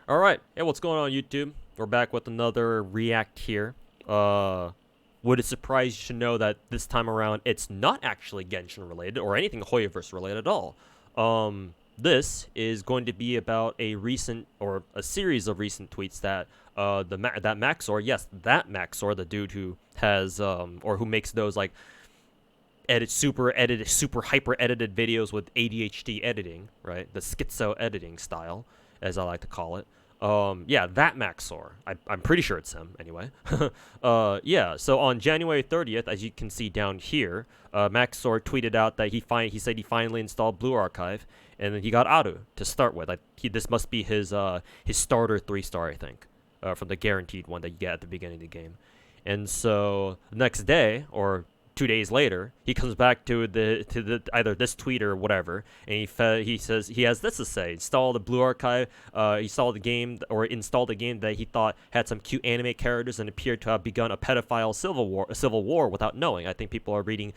Alright, hey, what's going on, YouTube? We're back with another react here. Would it surprise you to know that this time around it's not actually Genshin related or anything Hoyoverse related at all? This is going to be about a recent or a series of recent tweets that that Maxor, yes, that Maxor, the dude who has or who makes those like super hyper edited videos with ADHD editing, right? The schizo editing style, as I like to call it. Yeah, that Maxor. I'm pretty sure it's him anyway. Yeah. So on January 30th, as you can see down here, Maxor tweeted out that he said he finally installed Blue Archive, and then he got Aru to start with. This must be his starter 3-star, I think, from the guaranteed one that you get at the beginning of the game. And so the next day, or 2 days later, he comes back to the either this tweet or whatever, and he says he has this to say: install the Blue Archive. He saw the game or installed a game that he thought had some cute anime characters and appeared to have begun a pedophile civil war without knowing. I think people are reading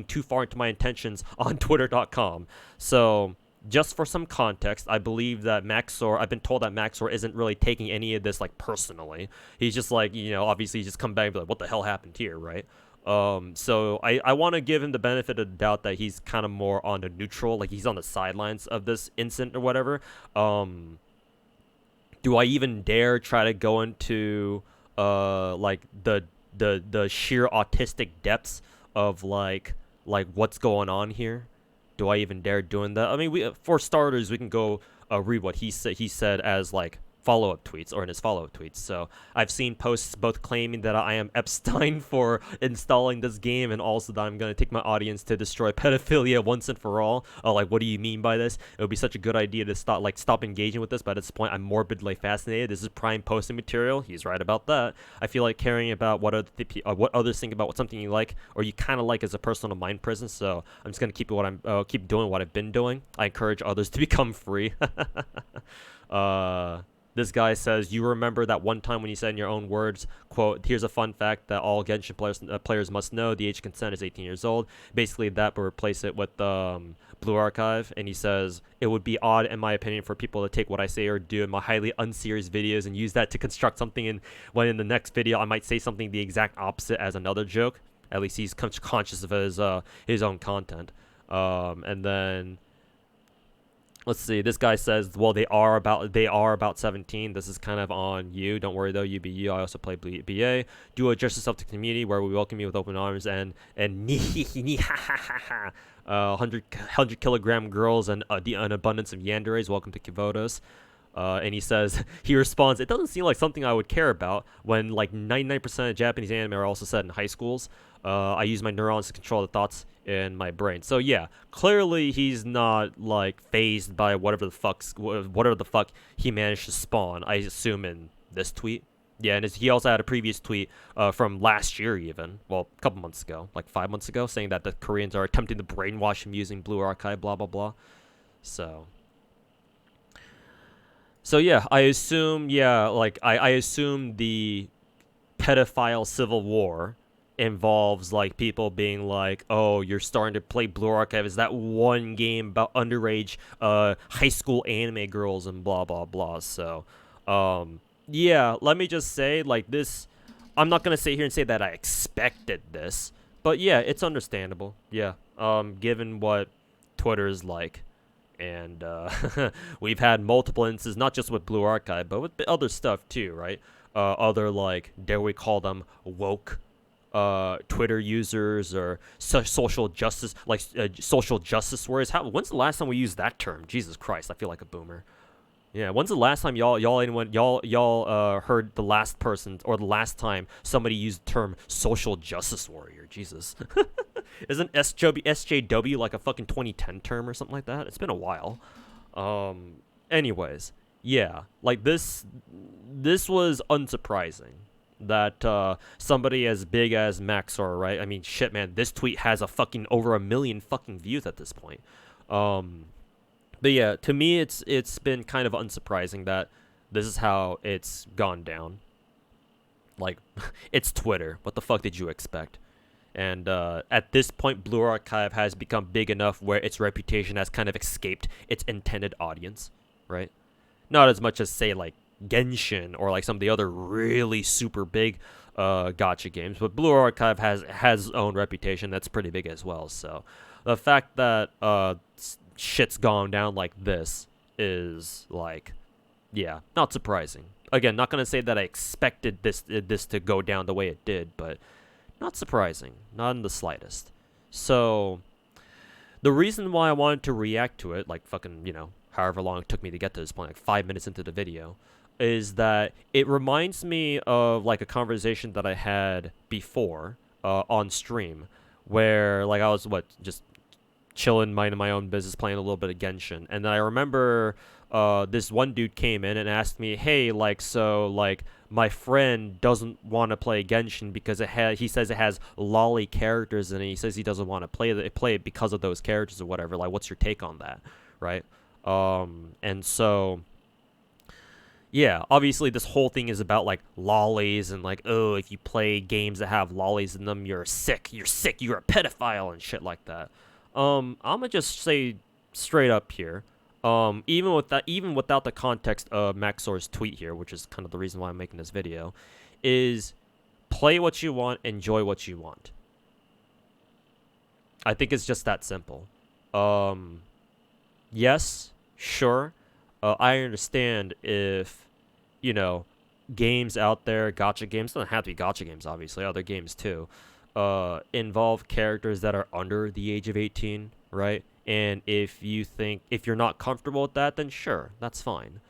too far into my intentions on Twitter.com. So, just for some context, I believe that Maxor, I've been told that Maxor isn't really taking any of this like personally. He's just like, obviously he's just come back and be like, what the hell happened here, right? So I want to give him the benefit of the doubt that he's kind of more on the neutral, like he's on the sidelines of this incident or whatever. Do I even dare try to go into like the sheer autistic depths of like what's going on here? Do I even dare doing that? I mean, for starters, we can go read what he said as like follow-up tweets, or in his follow-up tweets. So I've seen posts both claiming that I am Epstein for installing this game, and also that I'm going to take my audience to destroy pedophilia once and for all. Like, what do you mean by this? It would be such a good idea to stop engaging with this, but at this point I'm morbidly fascinated. This is prime posting material. He's right about that. I feel like caring about what others think about something you like or you kind of like is a personal mind prison, so I'm just going to keep doing what I've been doing. I encourage others to become free. This guy says, you remember that one time when you said in your own words, quote, here's a fun fact that all Genshin players must know, the age of consent is 18 years old. Basically, that, but replace it with Blue Archive. And he says, it would be odd, in my opinion, for people to take what I say or do in my highly unserious videos and use that to construct something, when in the next video I might say something the exact opposite as another joke. At least he's conscious of his own content. And then... let's see. This guy says, "Well, they are about 17. This is kind of on you. Don't worry though. You be you. I also play BA. Do adjust yourself to the community where we welcome you with open arms and ha ha ha ha. 100 kilogram girls and an abundance of yanderes. Welcome to Kivodos." And he says, he responds, "It doesn't seem like something I would care about when like 99% of Japanese anime are also set in high schools. I use my neurons to control the thoughts in my brain." So yeah, clearly he's not like phased by whatever the fuck he managed to spawn. I assume in this tweet. Yeah, and he also had a previous tweet from last year, even, well, a couple months ago, like 5 months ago, saying that the Koreans are attempting to brainwash him using Blue Archive, blah blah blah. So yeah, I assume I assume the pedophile civil war involves like people being like, oh, you're starting to play Blue Archive, is that one game about underage high school anime girls and blah blah blah. So yeah, let me just say, like, this, I'm not gonna sit here and say that I expected this, but yeah, it's understandable. Yeah, given what Twitter is like. And we've had multiple instances, not just with Blue Archive, but with other stuff too, right? Other, like, dare we call them woke Twitter users or social justice, like social justice warriors. When's the last time we used that term? Jesus Christ, I feel like a boomer. Yeah, when's the last time y'all heard the last person or the last time somebody used the term social justice warrior? Jesus. Isn't SJW like a fucking 2010 term or something like that? It's been a while. Anyways, yeah, like this was unsurprising that somebody as big as Maxor, right? I mean, shit, man, this tweet has over 1 million fucking views at this point. But yeah, to me, it's been kind of unsurprising that this is how it's gone down. Like, it's Twitter. What the fuck did you expect? And at this point, Blue Archive has become big enough where its reputation has kind of escaped its intended audience, right? Not as much as, say, like Genshin or like some of the other really super big gacha games, but Blue Archive has its own reputation that's pretty big as well. So the fact that shit's gone down like this is like, yeah, not surprising. Again, not gonna say that I expected this to go down the way it did, but not surprising, not in the slightest. So the reason why I wanted to react to it, like fucking, however long it took me to get to this point, like 5 minutes into the video, is that it reminds me of like a conversation that I had before on stream, where like I was just chilling, minding my own business, playing a little bit of Genshin, and then I remember this one dude came in and asked me, hey, like, so like my friend doesn't want to play Genshin because he says it has lolly characters and he says he doesn't want to play it because of those characters or whatever. Like, what's your take on that, right? And so yeah, obviously this whole thing is about like lollies and like, oh, if you play games that have lollies in them, you're sick, you're a pedophile and shit like that. I'm gonna just say straight up here, even without the context of Maxor's tweet here, which is kind of the reason why I'm making this video, is play what you want, enjoy what you want. I think it's just that simple. Yes, sure. I understand if, games out there, gacha games, doesn't have to be gacha games, obviously, other games too, involve characters that are under the age of 18, right? And if you're not comfortable with that, then sure, that's fine.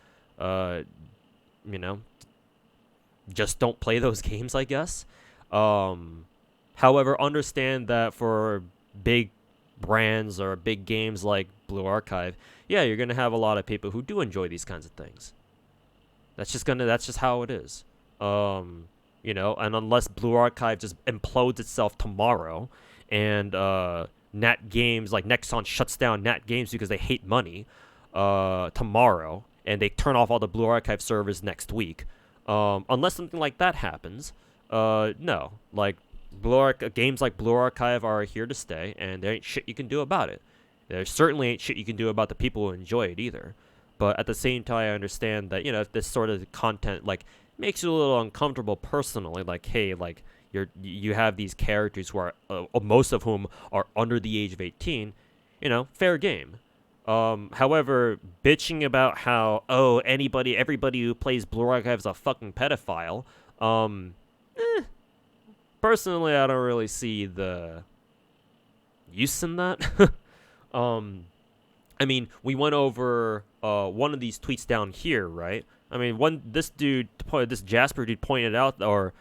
Just don't play those games, I guess. However, understand that for big brands or big games like Blue Archive, yeah, you're gonna have a lot of people who do enjoy these kinds of things. That's just how it is. And unless Blue Archive just implodes itself tomorrow, and Nat Games, like Nexon, shuts down Nat Games because they hate money, tomorrow, and they turn off all the Blue Archive servers next week, unless something like that happens, no, like games like Blue Archive are here to stay, and there ain't shit you can do about it. There certainly ain't shit you can do about the people who enjoy it either. But at the same time, I understand that, if this sort of content, like, makes you a little uncomfortable personally, like, hey, like, you have these characters who are, most of whom are under the age of 18, fair game. However, bitching about how, everybody who plays Blue Archive is a fucking pedophile, personally, I don't really see the use in that. I mean, we went over one of these tweets down here, right? I mean, this Jasper dude pointed out, or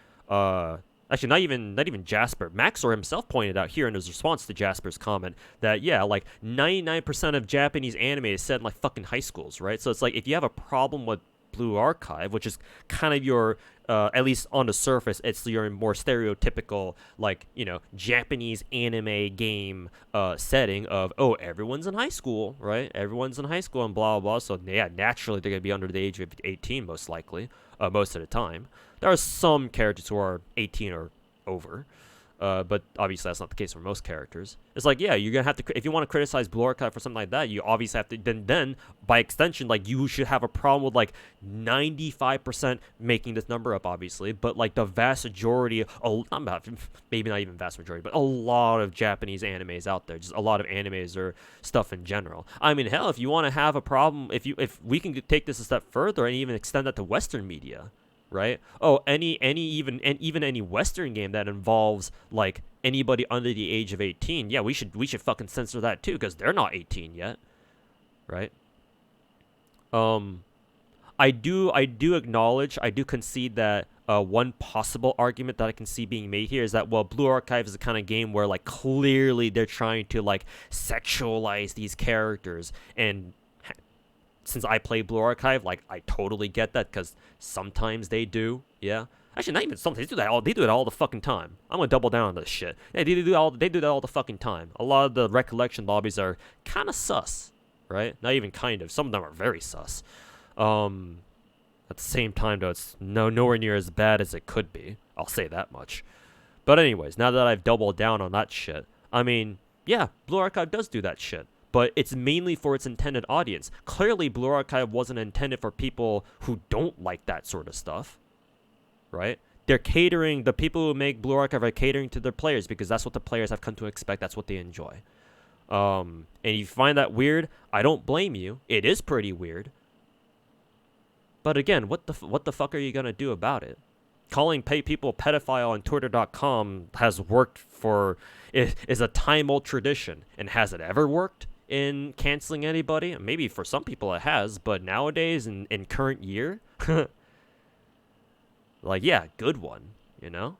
actually not even Jasper, Max0r himself pointed out here in his response to Jasper's comment that, yeah, like 99% of Japanese anime is set in like fucking high schools, right? So it's like, if you have a problem with Blue Archive, which is kind of your, at least on the surface, it's your more stereotypical, like, Japanese anime game setting of, oh, everyone's in high school, right? Everyone's in high school and blah, blah, blah. So, yeah, naturally, they're going to be under the age of 18, most likely, most of the time. There are some characters who are 18 or over, but obviously that's not the case for most characters. It's like, yeah, you're going to have to, if you want to criticize Blue Archive for something like that, you obviously have to, then by extension, like, you should have a problem with, like, 95%, making this number up, obviously, but, like, the vast majority, maybe not even vast majority, but a lot of Japanese animes out there, just a lot of animes or stuff in general. I mean, hell, if you want to have a problem, if we can take this a step further and even extend that to Western media, right? Oh, even any Western game that involves like anybody under the age of 18, yeah, we should fucking censor that too, because they're not 18 yet, right? I do acknowledge, I do concede that one possible argument that I can see being made here is that, well, Blue Archive is the kind of game where like clearly they're trying to like sexualize these characters, and since I play Blue Archive, like, I totally get that, because sometimes they do, yeah. Actually, not even sometimes, they do it all the fucking time. I'm gonna double down on this shit. Yeah, they do that all the fucking time. A lot of the recollection lobbies are kind of sus, right? Not even kind of. Some of them are very sus. At the same time, though, it's nowhere near as bad as it could be. I'll say that much. But anyways, now that I've doubled down on that shit, I mean, yeah, Blue Archive does do that shit. but it's mainly for its intended audience. Clearly, Blue Archive wasn't intended for people who don't like that sort of stuff, right? They're catering, the people who make Blue Archive are catering to their players because that's what the players have come to expect. That's what they enjoy. And if you find that weird, I don't blame you. It is pretty weird. But again, what the fuck are you gonna do about it? Calling people pedophile on Twitter.com has worked is a time-old tradition. And has it ever worked in canceling anybody? Maybe for some people it has, but nowadays, in current year, like, yeah, good one, you know?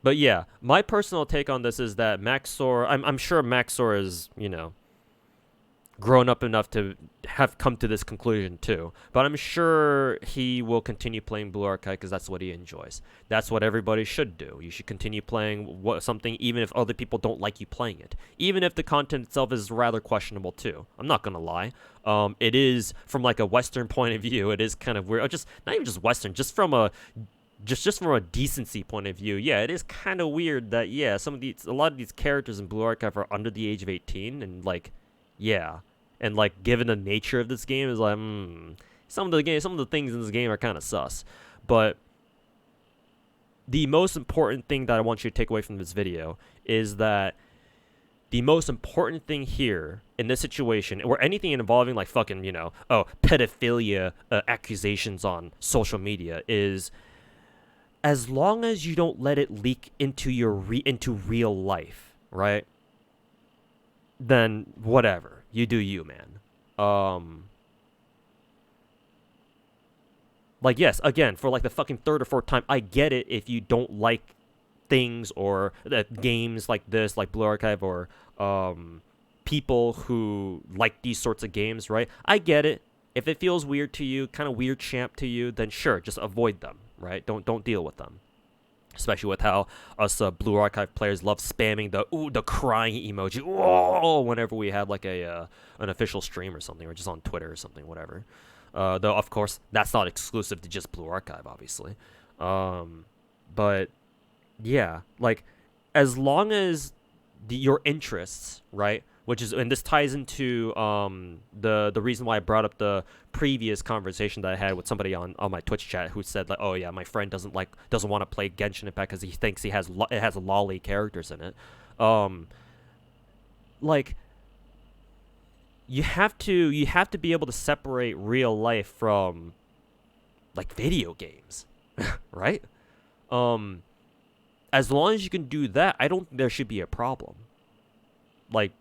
But yeah, my personal take on this is that Maxor, I'm sure Maxor is, you know, grown up enough to have come to this conclusion too. But I'm sure he will continue playing Blue Archive because that's what he enjoys. That's what everybody should do. You should continue playing something even if other people don't like you playing it. Even if the content itself is rather questionable too. I'm not going to lie. It is, from like a Western point of view, it is kind of weird. Just not even just Western, just from a decency point of view, yeah, it is kind of weird that, yeah, a lot of these characters in Blue Archive are under the age of 18, and like, yeah, and like, given the nature of this game, is like, some of the things in this game are kind of sus. But the most important thing that I want you to take away from this video is that the most important thing here in this situation, or anything involving like fucking, you know, pedophilia accusations on social media, is as long as you don't let it leak into into real life, right? Then whatever. You do you, man. Like, yes, again, for like the fucking third or fourth time, I get it if you don't like things or games like this, like Blue Archive, or people who like these sorts of games, right? I get it. If it feels weird to you, kind of weird champ to you, then sure, just avoid them, right? Don't deal with them. Especially with how us Blue Archive players love spamming the crying emoji whenever we have like an official stream or something, or just on Twitter or something, whatever. Though of course that's not exclusive to just Blue Archive, obviously. But yeah, like, as long as your interests, right? Which is, and this ties into the reason why I brought up the previous conversation that I had with somebody on my Twitch chat who said, like, oh yeah, my friend doesn't want to play Genshin Impact because he thinks it has lolly characters in it. Like, you have to be able to separate real life from like video games, right? As long as you can do that, I don't think there should be a problem. Like,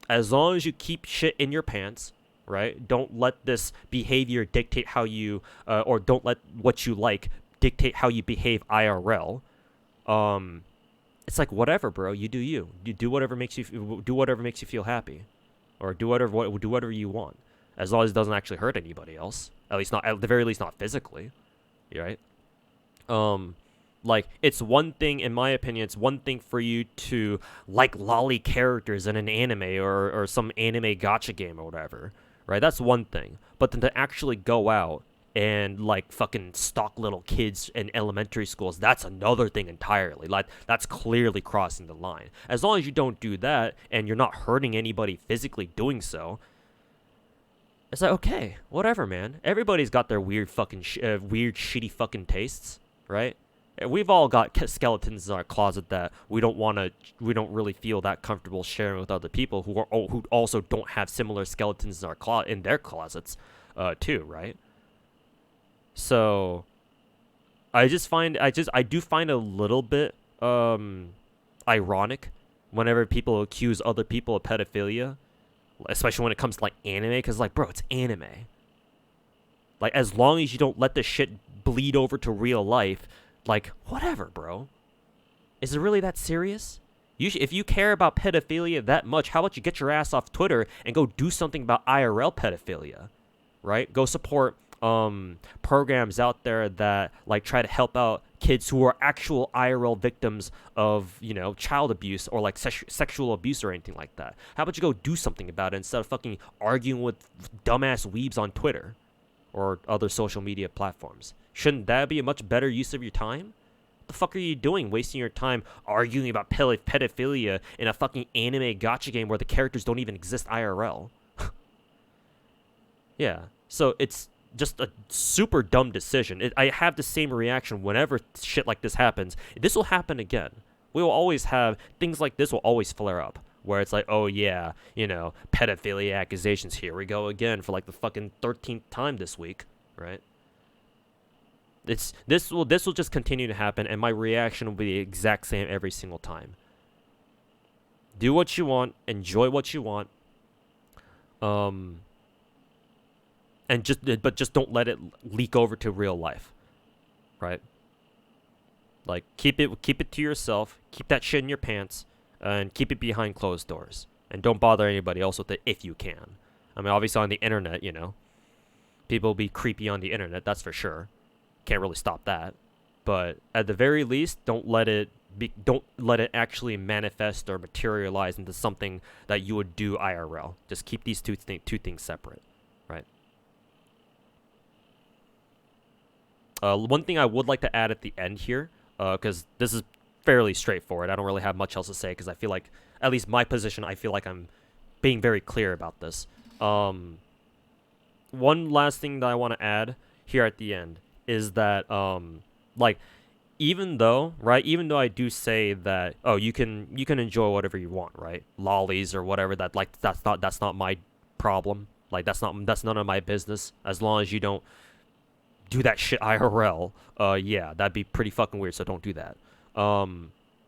as long as you keep shit in your pants, right? Don't let this behavior dictate how you, or don't let what you like dictate how you behave IRL. It's like, whatever, bro. You do you. You do whatever makes you feel happy, or do whatever you want, as long as it doesn't actually hurt anybody else. At the very least, not physically, right? Like, it's one thing, in my opinion, it's one thing for you to like lolly characters in an anime or some anime gacha game or whatever, right? That's one thing. But then to actually go out and like fucking stalk little kids in elementary schools, that's another thing entirely. Like, that's clearly crossing the line. As long as you don't do that and you're not hurting anybody physically doing so, it's like, okay, whatever, man. Everybody's got their weird fucking weird shitty fucking tastes, right? We've all got skeletons in our closet that we don't really feel that comfortable sharing with other people who also don't have similar skeletons in their closets, too, right? So, I do find a little bit ironic whenever people accuse other people of pedophilia, especially when it comes to like anime, because like, bro, it's anime. Like, as long as you don't let this shit bleed over to real life, like, whatever, bro. Is it really that serious? If you care about pedophilia that much, how about you get your ass off Twitter and go do something about IRL pedophilia, right? Go support programs out there that like try to help out kids who are actual IRL victims of, you know, child abuse or like sexual abuse or anything like that. How about you go do something about it instead of fucking arguing with dumbass weebs on Twitter or other social media platforms? Shouldn't that be a much better use of your time? the fuck are you doing wasting your time arguing about pedophilia in a fucking anime gacha game where the characters don't even exist IRL? Yeah, so it's just a super dumb decision. I have the same reaction whenever shit like this happens. This will happen again. We will always have things like this will always flare up where it's like, oh yeah, pedophilia accusations, here we go again for like the fucking 13th time this week, right? This will just continue to happen, and my reaction will be the exact same every single time. Do what you want, enjoy what you want, and just don't let it leak over to real life, right? Like keep it to yourself, keep that shit in your pants, and keep it behind closed doors, and don't bother anybody else with it if you can. I mean, obviously on the internet, people will be creepy on the internet, that's for sure. Can't really stop that, but at the very least, don't let it actually manifest or materialize into something that you would do IRL. Just keep these two things separate, right? One thing I would like to add at the end here, because this is fairly straightforward. I don't really have much else to say because I feel like, at least my position, I feel like I'm being very clear about this. One last thing that I want to add here at the end is that even though I do say that, oh, you can enjoy whatever you want, right? Lollies or whatever, that's not my problem. Like that's none of my business, as long as you don't do that shit IRL. Yeah, that'd be pretty fucking weird, so don't do that.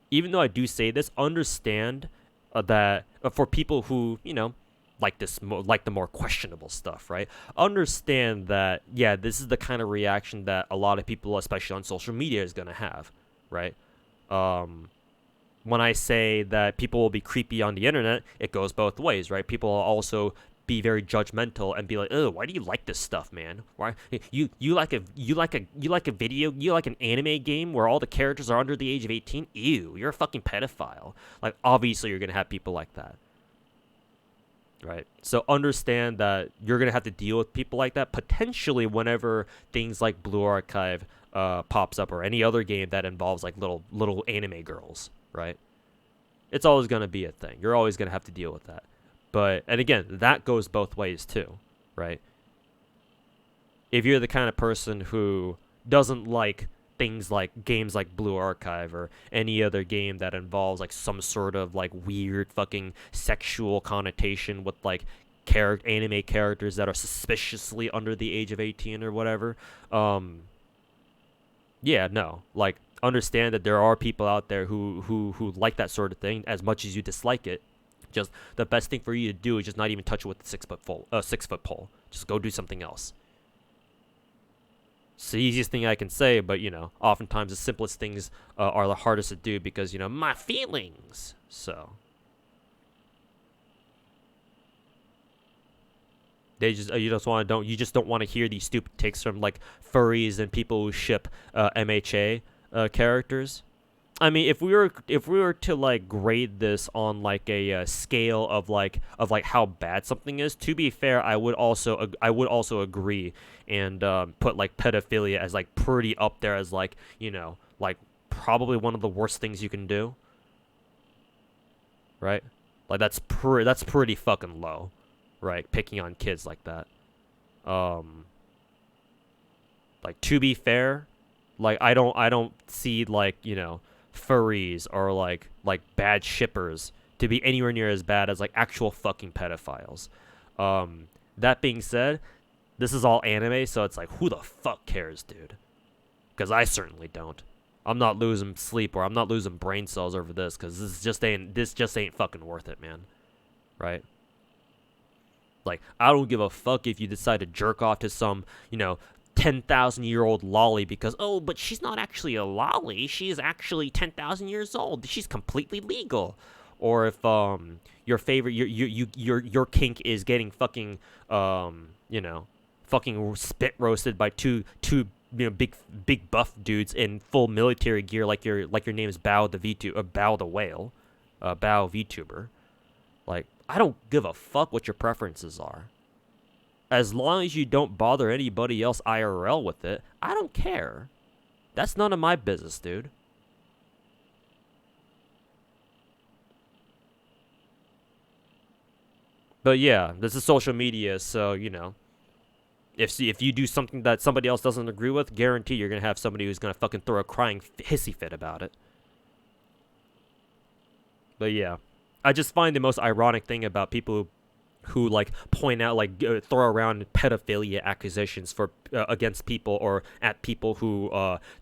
Even though I do say this, understand that for people who, like the more questionable stuff, right? Understand that, yeah, this is the kind of reaction that a lot of people, especially on social media, is gonna have, right? When I say that people will be creepy on the internet, it goes both ways, right? People will also be very judgmental and be like, "Oh, why do you like this stuff, man? Why you like a video, you like an anime game where all the characters are under the age of 18? Ew, you're a fucking pedophile." Like, obviously, you're gonna have people like that. Right, so understand that you're gonna have to deal with people like that potentially whenever things like Blue Archive pops up, or any other game that involves like little anime girls, right? It's always gonna be a thing. You're always gonna have to deal with that. And again, that goes both ways too, right? If you're the kind of person who doesn't like things like games like Blue Archive or any other game that involves like some sort of like weird fucking sexual connotation with like anime characters that are suspiciously under the age of 18 or whatever, yeah, no, like, understand that there are people out there who like that sort of thing as much as you dislike it. Just the best thing for you to do is just not even touch it with the 6-foot pole. Just go do something else. It's the easiest thing I can say, but oftentimes the simplest things are the hardest to do because my feelings. So they just you just don't want to hear these stupid takes from like furries and people who ship MHA characters. I mean, if we were to like grade this on like a scale of how bad something is, to be fair, I would also agree and put like pedophilia as like pretty up there as like like probably one of the worst things you can do, right? Like that's pretty fucking low, right? Picking on kids like that. Like, to be fair, like I don't see like furries or like bad shippers to be anywhere near as bad as like actual fucking pedophiles. That being said, this is all anime, so it's like, who the fuck cares, dude? Because I certainly don't. I'm not losing sleep or I'm not losing brain cells over this, because this just ain't fucking worth it, man. Right? Like, I don't give a fuck if you decide to jerk off to some 10,000-year-old lolly because, oh, but she's not actually a lolly. She is actually 10,000 years old. She's completely legal. Or if your favorite your kink is getting fucking fucking spit roasted by two big buff dudes in full military gear, like your name is Bao the whale, Bao VTuber. Like, I don't give a fuck what your preferences are. As long as you don't bother anybody else IRL with it, I don't care. That's none of my business, dude. But yeah, this is social media, so you know, if you do something that somebody else doesn't agree with, guarantee you're gonna have somebody who's gonna fucking throw a crying hissy fit about it. But yeah, I just find the most ironic thing about people who like point out like throw around pedophilia accusations for against people or at people who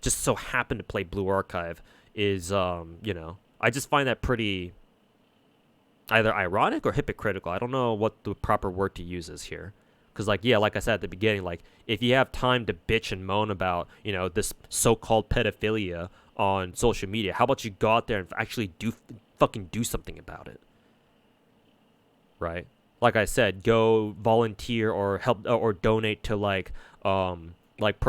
just so happen to play Blue Archive is you know, I just find that pretty either ironic or hypocritical. I don't know what the proper word to use is here. Because, like, yeah, like I said at the beginning, like, if you have time to bitch and moan about, you know, this so-called pedophilia on social media, how about you go out there and actually fucking do something about it? Right? Like I said, go volunteer or help or donate to,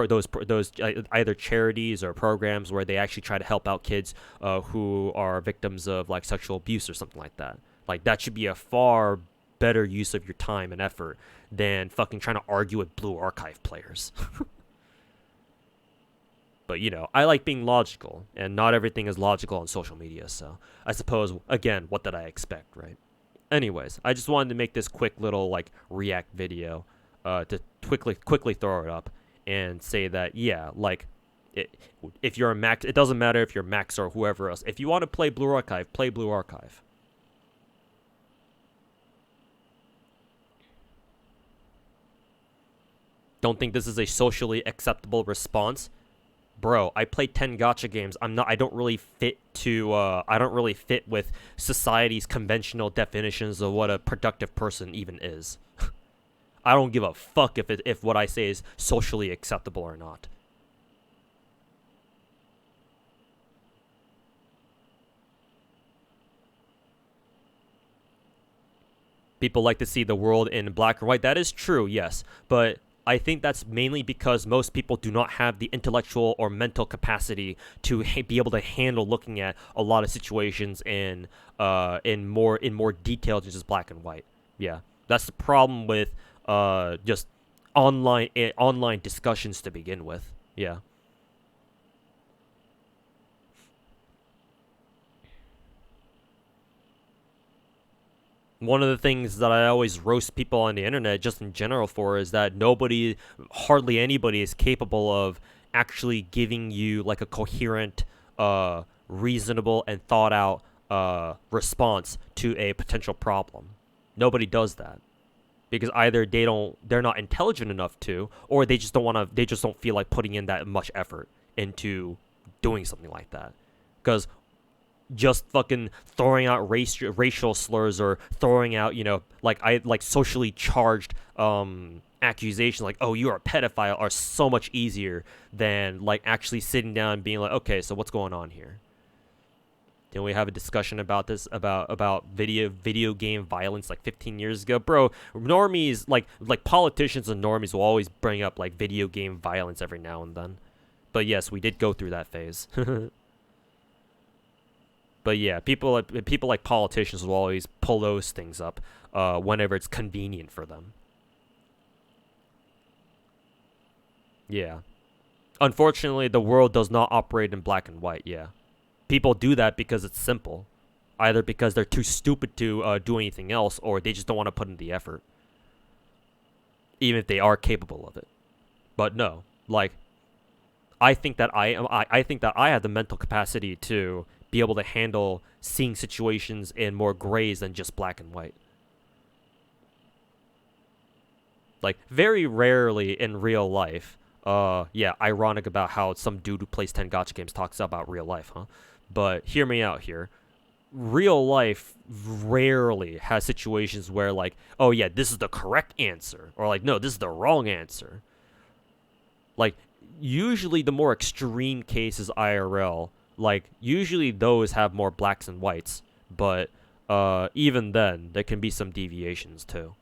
those either charities or programs where they actually try to help out kids who are victims of, like, sexual abuse or something like that. Like, that should be a far better use of your time and effort than fucking trying to argue with Blue Archive players. But, you know, I like being logical, and not everything is logical on social media, so I suppose, again, what did I expect, right? Anyways, I just wanted to make this quick little, like, react video to quickly throw it up and say that, yeah, like, if you're a Max, it doesn't matter if you're Max or whoever else. If you want to play Blue Archive, play Blue Archive. Don't think this is a socially acceptable response, bro. I play 10 gacha games. I don't really fit with society's conventional definitions of what a productive person even is. I don't give a fuck if what I say is socially acceptable or not. People like to see the world in black and white. That is true, yes, but I think that's mainly because most people do not have the intellectual or mental capacity to be able to handle looking at a lot of situations in more detail than just black and white. Yeah, that's the problem with just online discussions to begin with. Yeah. One of the things that I always roast people on the internet just in general for is that hardly anybody is capable of actually giving you like a coherent, reasonable and thought out response to a potential problem. Nobody does that because either they're not intelligent enough to, or they just don't feel like putting in that much effort into doing something like that. Because just fucking throwing out racial slurs or throwing out, you know, like socially charged accusations like, oh, you're a pedophile, are so much easier than like actually sitting down and being like, okay, so what's going on here? Didn't we have a discussion about this about video game violence like 15 years ago? Bro, normies like politicians and normies will always bring up like video game violence every now and then. But yes, we did go through that phase. But yeah, people like politicians will always pull those things up whenever it's convenient for them. Yeah. Unfortunately, the world does not operate in black and white, yeah. People do that because it's simple. Either because they're too stupid to do anything else, or they just don't want to put in the effort. Even if they are capable of it. But no, like, I think that I think that I have the mental capacity to be able to handle seeing situations in more grays than just black and white. Like, very rarely in real life, yeah, ironic about how some dude who plays 10 gacha games talks about real life, huh? But hear me out here. Real life rarely has situations where, like, oh yeah, this is the correct answer, or like, no, this is the wrong answer. Like, usually the more extreme cases IRL, like, usually those have more blacks and whites, but even then, there can be some deviations too.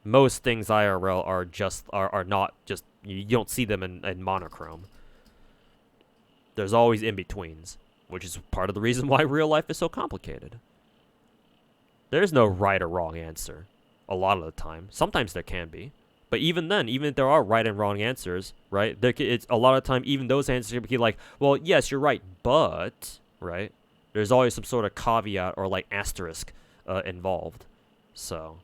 Most things IRL are not just, you don't see them in monochrome. There's always in-betweens, which is part of the reason why real life is so complicated. There's no right or wrong answer a lot of the time. Sometimes there can be. But even then, even if there are right and wrong answers, right? It's a lot of time, even those answers can be like, well, yes, you're right, but, right? There's always some sort of caveat or like asterisk involved. So,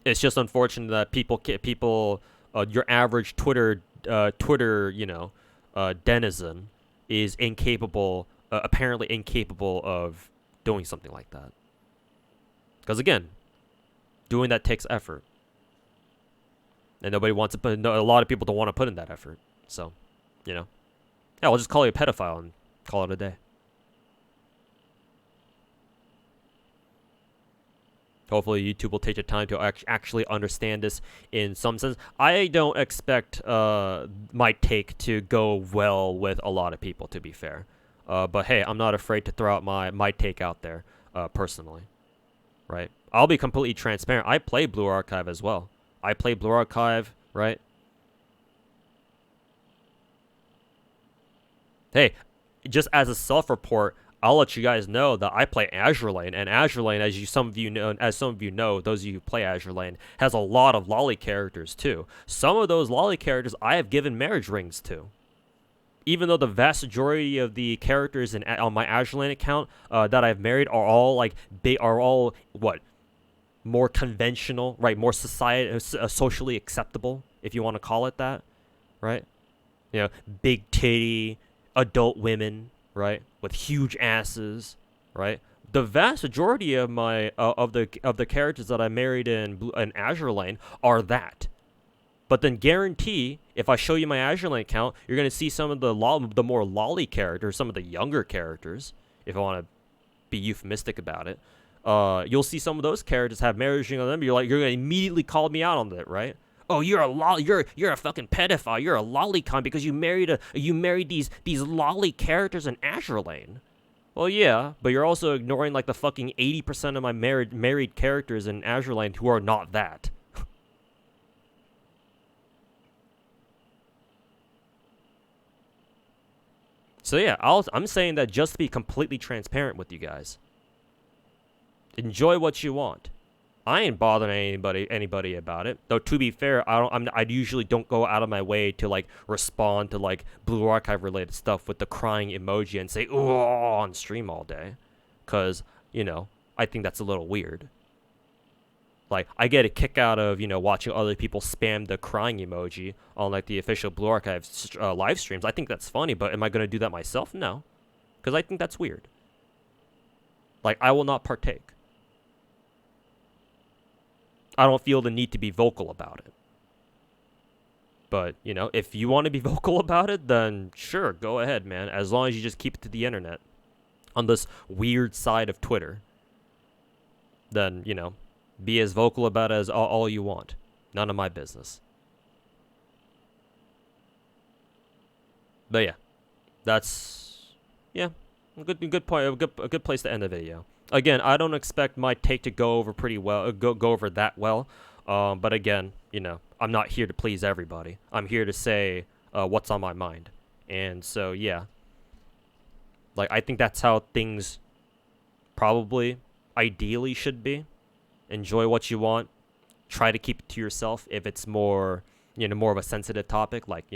It's just unfortunate that your average Twitter, denizen is incapable, apparently incapable of doing something like that. Because again, doing that takes effort, and nobody wants to put. No, a lot of people don't want to put in that effort. So, yeah, we'll just call you a pedophile and call it a day. Hopefully, YouTube will take the time to actually understand this in some sense. I don't expect my take to go well with a lot of people, to be fair. But hey, I'm not afraid to throw out my take out there, personally. Right? I'll be completely transparent. I play Blue Archive as well. I play Blue Archive, right? Hey, just as a self-report, I'll let you guys know that I play Azure Lane, and Azure Lane, as some of you know, those of you who play Azure Lane, has a lot of lolly characters too. Some of those lolly characters I have given marriage rings to. Even though the vast majority of the characters on my Azure Lane account that I've married are all more conventional, right? More socially acceptable, if you want to call it that, right? Big titty, adult women, right, with huge asses, right? The vast majority of my of the characters that I married in Azure Lane are that. But then guarantee, if I show you my Azure Lane account, you're gonna see some of the more lolly characters, some of the younger characters, if I want to be euphemistic about it. You'll see some of those characters have marriage ring on them. You're gonna immediately call me out on that, right? Oh, you're a fucking pedophile. You're a lolicon because you married these lolly characters in Azure Lane. Well, yeah, but you're also ignoring like the fucking 80% of my married characters in Azure Lane who are not that. So yeah, I'm saying that just to be completely transparent with you guys. Enjoy what you want. I ain't bothering anybody about it. Though to be fair, I usually don't go out of my way to like respond to like Blue Archive related stuff with the crying emoji and say "oh" on stream all day, cause I think that's a little weird. Like I get a kick out of watching other people spam the crying emoji on like the official Blue Archive live streams. I think that's funny, but am I gonna do that myself? No, cause I think that's weird. Like I will not partake. I don't feel the need to be vocal about it. But, if you want to be vocal about it, then sure, go ahead, man. As long as you just keep it to the internet. On this weird side of Twitter. Then, be as vocal about it as all you want. None of my business. But yeah. That's, yeah, a good point, a good place to end the video. Again, I don't expect my take to go over pretty well, go over that well. But again, I'm not here to please everybody. I'm here to say what's on my mind. And so, yeah. Like, I think that's how things probably, ideally, should be. Enjoy what you want. Try to keep it to yourself if it's more, more of a sensitive topic, like,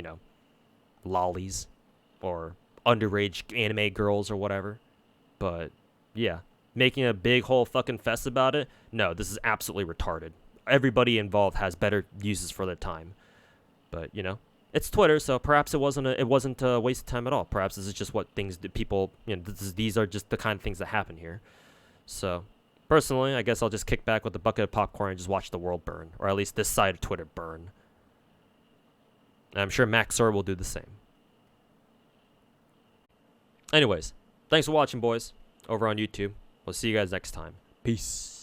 lollies or underage anime girls or whatever. But, yeah. Making a big whole fucking fest about it, no, this is absolutely retarded. Everybody involved has better uses for their time. But, it's Twitter, so perhaps it wasn't a waste of time at all. Perhaps this is just what things that people, these are just the kind of things that happen here. So, personally, I guess I'll just kick back with a bucket of popcorn and just watch the world burn. Or at least this side of Twitter burn. And I'm sure Max0r will do the same. Anyways, thanks for watching, boys, over on YouTube. We'll see you guys next time. Peace.